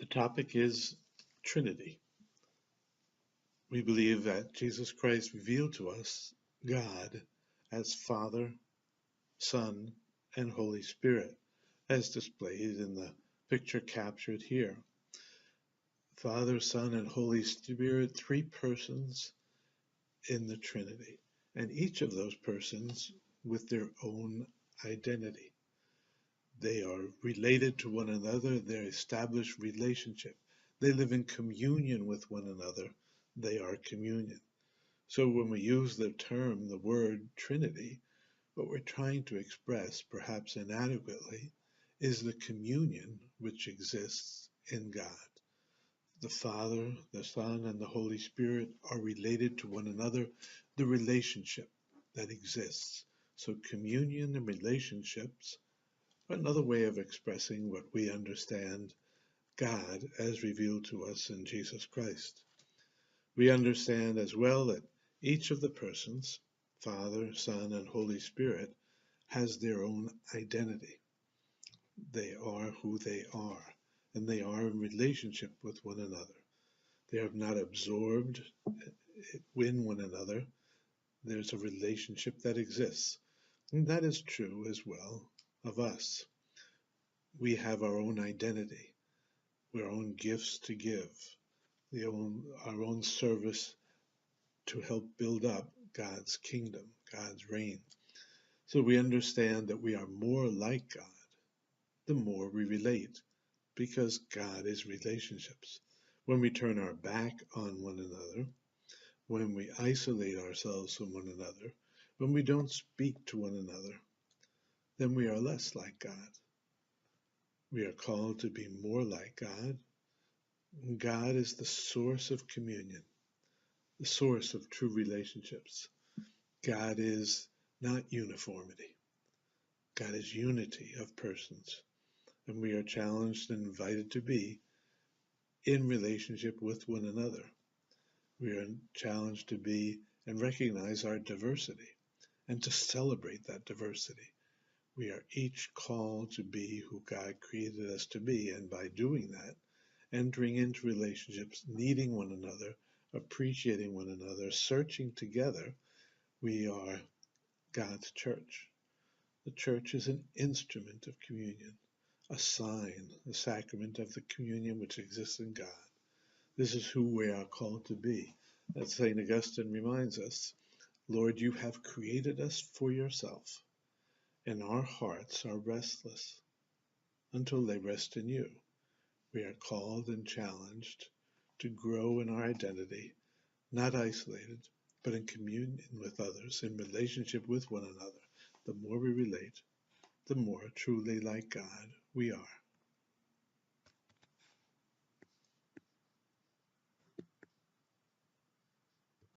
The topic is Trinity. We believe that Jesus Christ revealed to us God as Father, Son, and Holy Spirit, as displayed in the picture captured here. Father, Son, and Holy Spirit, three persons in the Trinity, and each of those persons with their own identity. They are related to one another, they establish relationship. They live in communion with one another. They are communion. So when we use the word Trinity, what we're trying to express, perhaps inadequately, is the communion which exists in God. The Father, the Son, and the Holy Spirit are related to one another, the relationship that exists. So communion and relationships are another way of expressing what we understand God as revealed to us in Jesus Christ. We understand as well that each of the persons, Father, Son, and Holy Spirit, has their own identity. They are who they are, and they are in relationship with one another. They are not absorbed in one another. There's a relationship that exists. And that is true as well of us. We have our own identity, our own gifts to give, our own service to help build up God's kingdom, God's reign. So we understand that we are more like God the more we relate, because God is relationships. When we turn our back on one another, when we isolate ourselves from one another, when we don't speak to one another, then we are less like God. We are called to be more like God. God is the source of communion, the source of true relationships. God is not uniformity. God is unity of persons. And we are challenged and invited to be in relationship with one another. We are challenged to be and recognize our diversity and to celebrate that diversity. We are each called to be who God created us to be, and by doing that, entering into relationships, needing one another, appreciating one another, searching together, we are God's church. The church is an instrument of communion, a sign, a sacrament of the communion which exists in God. This is who we are called to be. As St. Augustine reminds us, Lord, you have created us for yourself, and our hearts are restless until they rest in you. We are called and challenged to grow in our identity, not isolated, but in communion with others, in relationship with one another. The more we relate, the more truly like God we are.